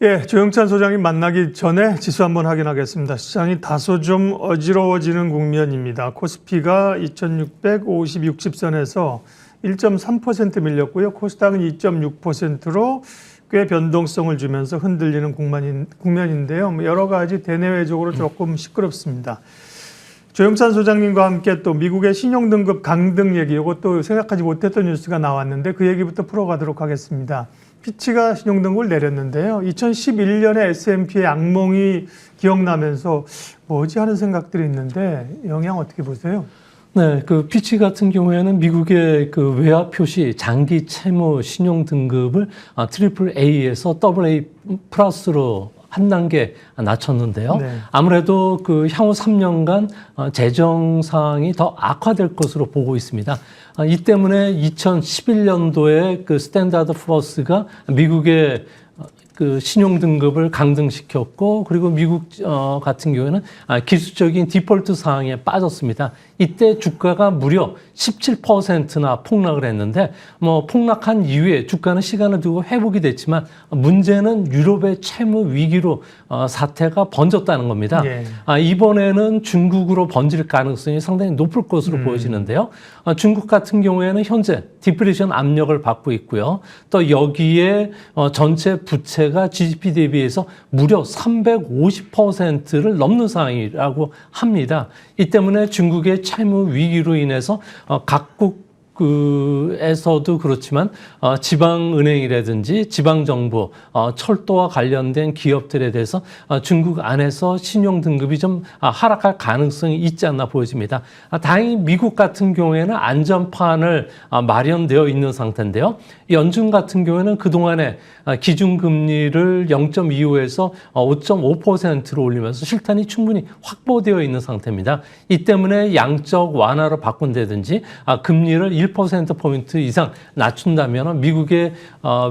예, 조영찬 소장님 만나기 전에 지수 한번 확인하겠습니다. 시장이 다소 좀 어지러워지는 국면입니다. 코스피가 2650선에서 1.3% 밀렸고요. 코스닥은 2.6%로 꽤 변동성을 주면서 흔들리는 국면인데요. 여러 가지 대내외적으로 조금 시끄럽습니다. 조영찬 소장님과 함께 또 미국의 신용등급 강등 얘기, 이것도 생각하지 못했던 뉴스가 나왔는데 그 얘기부터 풀어가도록 하겠습니다. 피치가 신용등급을 내렸는데요. 2011년에 S&P의 악몽이 기억나면서 뭐지 하는 생각들이 있는데 영향 어떻게 보세요? 네, 그 피치 같은 경우에는 미국의 그 외화 표시 장기 채무 신용 등급을 트리플 A에서 더블 A 플러스로 한 단계 낮췄는데요. 네. 아무래도 그 향후 3년간 재정 상황이 더 악화될 것으로 보고 있습니다. 이 때문에 2011년도에 그 스탠다드 포어스가 미국의 그 신용 등급을 강등시켰고, 그리고 미국 같은 경우에는 기술적인 디폴트 상황에 빠졌습니다. 이때 주가가 무려 17%나 폭락을 했는데, 뭐 폭락한 이후에 주가는 시간을 두고 회복이 됐지만 문제는 유럽의 채무 위기로 사태가 번졌다는 겁니다. 예. 이번에는 중국으로 번질 가능성이 상당히 높을 것으로 보여지는데요. 중국 같은 경우에는 현재 디플레이션 압력을 받고 있고요. 또 여기에 전체 부채가 GDP 대비해서 무려 350%를 넘는 상황이라고 합니다. 이 때문에 중국의 채무 위기로 인해서 각국에서도 그렇지만 지방은행이라든지 지방정부, 철도와 관련된 기업들에 대해서 중국 안에서 신용등급이 좀 하락할 가능성이 있지 않나 보여집니다. 다행히 미국 같은 경우에는 안전판을 마련되어 있는 상태인데요. 연준 같은 경우에는 그동안에 기준금리를 0.25에서 5.5%로 올리면서 실탄이 충분히 확보되어 있는 상태입니다. 이 때문에 양적 완화로 바꾼다든지 금리를 1%포인트 이상 낮춘다면 미국의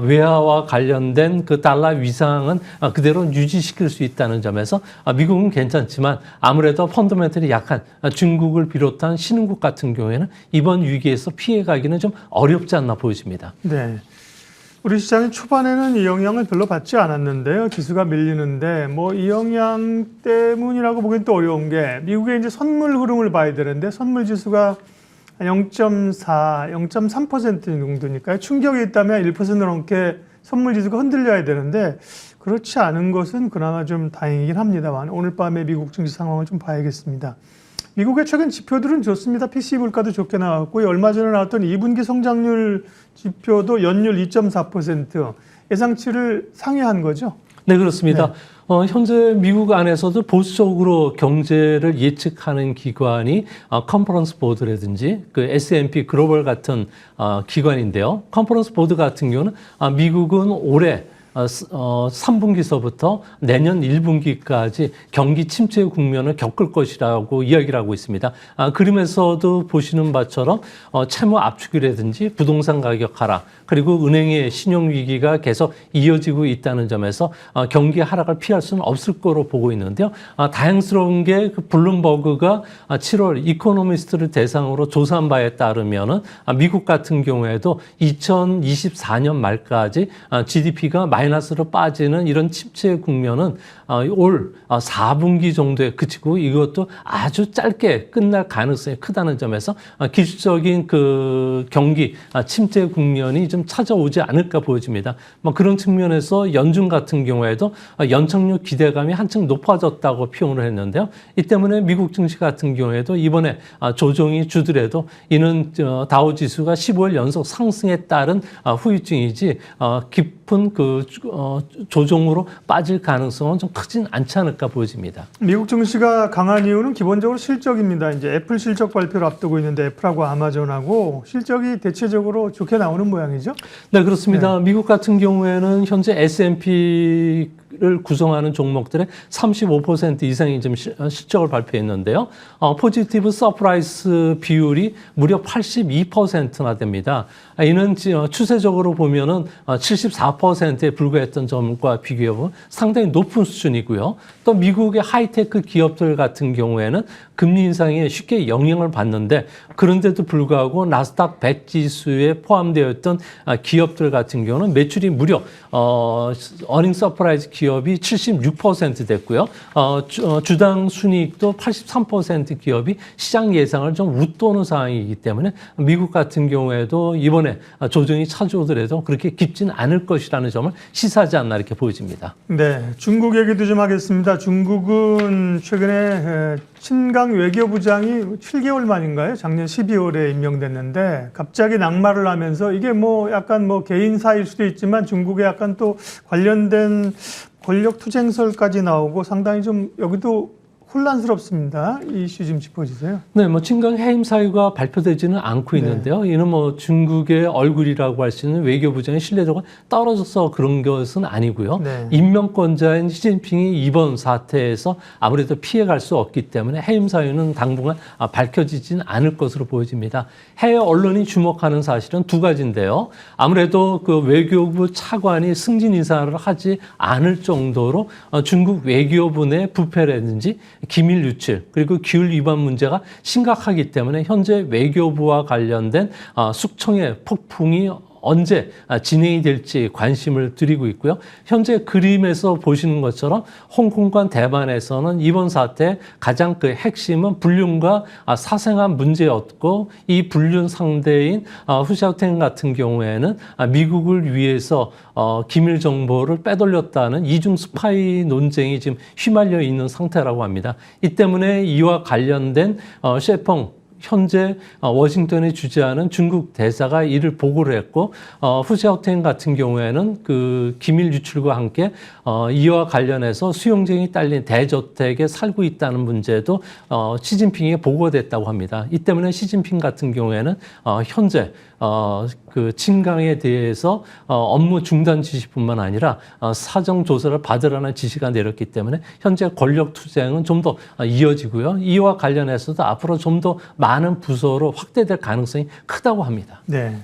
외화와 관련된 그 달러 위상은 그대로 유지시킬 수 있다는 점에서 미국은 괜찮지만 아무래도 펀더멘털이 약한 중국을 비롯한 신흥국 같은 경우에는 이번 위기에서 피해가기는 좀 어렵지 않나 보여집니다. 네. 우리 시장이 초반에는 이 영향을 별로 받지 않았는데요. 지수가 밀리는데 뭐 이 영향 때문이라고 보기엔 또 어려운 게 미국의 이제 선물 흐름을 봐야 되는데 선물 지수가 0.4, 0.3% 정도니까요. 충격이 있다면 1% 넘게 선물 지수가 흔들려야 되는데 그렇지 않은 것은 그나마 좀 다행이긴 합니다만 오늘 밤에 미국 증시 상황을 좀 봐야겠습니다. 미국의 최근 지표들은 좋습니다. PCE 물가도 좋게 나왔고요. 얼마 전에 나왔던 2분기 성장률 지표도 연율 2.4% 예상치를 상회한 거죠? 네, 그렇습니다. 네. 현재 미국 안에서도 보수적으로 경제를 예측하는 기관이 컨퍼런스 보드라든지 그 S&P 글로벌 같은 기관인데요. 컨퍼런스 보드 같은 경우는 미국은 올해 3분기서부터 내년 1분기까지 경기 침체 국면을 겪을 것이라고 이야기를 하고 있습니다. 그림에서도 보시는 바처럼 채무 압축이라든지 부동산 가격 하락, 그리고 은행의 신용 위기가 계속 이어지고 있다는 점에서 경기 하락을 피할 수는 없을 거로 보고 있는데요. 다행스러운 게 그 블룸버그가 7월 이코노미스트를 대상으로 조사한 바에 따르면은 미국 같은 경우에도 2024년 말까지 GDP가 마이너스로 빠지는 이런 침체 국면은 올 4분기 정도에 그치고 이것도 아주 짧게 끝날 가능성이 크다는 점에서 기술적인 그 경기 침체 국면이 좀 찾아오지 않을까 보여집니다. 그런 측면에서 연준 같은 경우에도 연착륙 기대감이 한층 높아졌다고 표현을 했는데요. 이 때문에 미국 증시 같은 경우에도 이번에 조정이 주더라도 이는 다우지수가 15일 연속 상승에 따른 후유증이지 깊은 그 조정으로 빠질 가능성은 좀 크진 않지 않을까 보여집니다. 미국 증시가 강한 이유는 기본적으로 실적입니다. 이제 애플 실적 발표를 앞두고 있는데 애플하고 아마존하고 실적이 대체적으로 좋게 나오는 모양이죠? 네, 그렇습니다. 네. 미국 같은 경우에는 현재 S&P를 구성하는 종목들의 35% 이상이 좀 실적을 발표했는데요. 포지티브 서프라이즈 비율이 무려 82%나 됩니다. 이는 추세적으로 보면은 74%에 불과했던 점과 비교해보면 상당히 높은 수준이고요. 또 미국의 하이테크 기업들 같은 경우에는 금리 인상에 쉽게 영향을 받는데 그런데도 불구하고 나스닥 100 지수에 포함되어 있던 기업들 같은 경우는 매출이 무려 어닝 서프라이즈 기업이 76% 됐고요. 주당 순이익도 83% 기업이 시장 예상을 좀 웃도는 상황이기 때문에 미국 같은 경우에도 이번에 조정이 찾아오더라도 그렇게 깊진 않을 것이라는 점을 시사하지 않나 이렇게 보여집니다. 네, 중국 얘기도 좀 하겠습니다. 중국은 최근에 친강 외교부장이 7개월 만인가요? 작년 12월에 임명됐는데 갑자기 낙마를 하면서 이게 뭐 약간 뭐 개인사일 수도 있지만 중국에 약간 또 관련된 권력 투쟁설까지 나오고 상당히 좀 여기도 혼란스럽습니다. 이 이슈 좀 짚어주세요. 네, 뭐 친강 해임 사유가 발표되지는 않고 있는데요. 이는 뭐 중국의 얼굴이라고 할 수 있는 외교부장의 신뢰도가 떨어져서 그런 것은 아니고요. 네. 임명권자인 시진핑이 이번 사태에서 아무래도 피해갈 수 없기 때문에 해임 사유는 당분간 밝혀지지는 않을 것으로 보여집니다. 해외 언론이 주목하는 사실은 두 가지인데요. 아무래도 그 외교부 차관이 승진 인사를 하지 않을 정도로 중국 외교부 내 부패라든지 기밀 유출 그리고 규율 위반 문제가 심각하기 때문에 현재 외교부와 관련된 숙청의 폭풍이 언제 진행이 될지 관심을 드리고 있고요. 현재 그림에서 보시는 것처럼 홍콩과 대만에서는 이번 사태 가장 그 핵심은 불륜과 사생활 문제였고 이 불륜 상대인 후샤오텐 같은 경우에는 미국을 위해서 기밀 정보를 빼돌렸다는 이중 스파이 논쟁이 지금 휘말려 있는 상태라고 합니다. 이 때문에 이와 관련된 셰펑 현재 워싱턴에 주재하는 중국 대사가 이를 보고를 했고 후샤오텐 같은 경우에는 그 기밀 유출과 함께 이와 관련해서 수용증이 딸린 대저택에 살고 있다는 문제도 시진핑에게 보고됐다고 합니다. 이 때문에 시진핑 같은 경우에는 현재 그 친강에 대해서 업무 중단 지시뿐만 아니라 사정 조사를 받으라는 지시가 내렸기 때문에 현재 권력 투쟁은 좀 더 이어지고요. 이와 관련해서도 앞으로 좀 더 많은 부서로 확대될 가능성이 크다고 합니다. 네.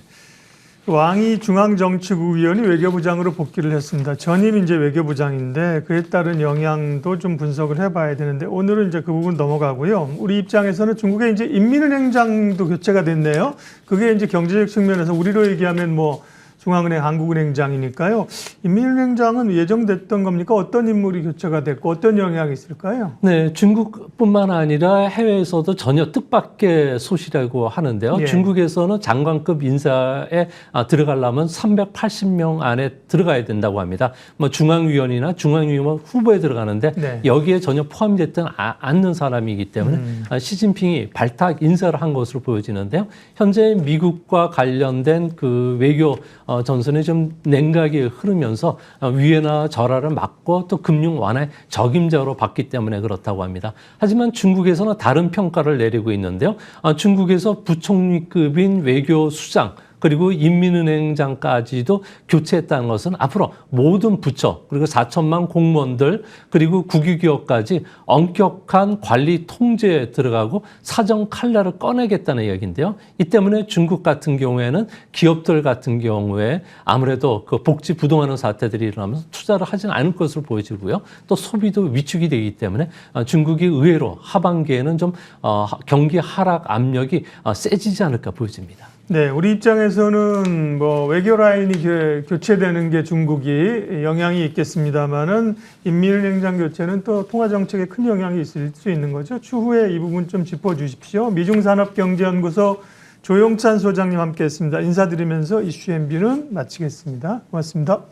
왕이 중앙정치국 위원이 외교부장으로 복귀를 했습니다. 전임 이제 외교부장인데 그에 따른 영향도 좀 분석을 해봐야 되는데 오늘은 이제 그 부분 넘어가고요. 우리 입장에서는 중국의 이제 인민은행장도 교체가 됐네요. 그게 이제 경제적 측면에서 우리로 얘기하면 뭐 중앙은행, 한국은행장이니까요. 인민은행장은 예정됐던 겁니까? 어떤 인물이 교체가 됐고 어떤 영향이 있을까요? 네, 중국뿐만 아니라 해외에서도 전혀 뜻밖의 소식이라고 하는데요. 예. 중국에서는 장관급 인사에 들어가려면 380명 안에 들어가야 된다고 합니다. 뭐 중앙위원이나 중앙위원 후보에 들어가는데 네. 여기에 전혀 포함되지 않는 사람이기 때문에 시진핑이 발탁 인사를 한 것으로 보여지는데요. 현재 미국과 관련된 그 외교 전선이 좀 냉각이 흐르면서 위해나 절하를 막고 또 금융 완화의 적임자로 봤기 때문에 그렇다고 합니다. 하지만 중국에서는 다른 평가를 내리고 있는데요. 중국에서 부총리급인 외교수장 그리고 인민은행장까지도 교체했다는 것은 앞으로 모든 부처 그리고 4천만 공무원들 그리고 국유기업까지 엄격한 관리 통제에 들어가고 사정 칼날을 꺼내겠다는 이야기인데요. 이 때문에 중국 같은 경우에는 기업들 같은 경우에 아무래도 그 복지 부동하는 사태들이 일어나면서 투자를 하지는 않을 것으로 보여지고요. 또 소비도 위축이 되기 때문에 중국이 의외로 하반기에는 좀 경기 하락 압력이 세지지 않을까 보여집니다. 네, 우리 입장에서는 뭐 외교 라인이 교체되는 게 중국이 영향이 있겠습니다만은 인민은행장 교체는 또 통화 정책에 큰 영향이 있을 수 있는 거죠. 추후에 이 부분 좀 짚어주십시오. 미중산업경제연구소 조용찬 소장님 함께했습니다. 인사드리면서 이슈 MB는 마치겠습니다. 고맙습니다.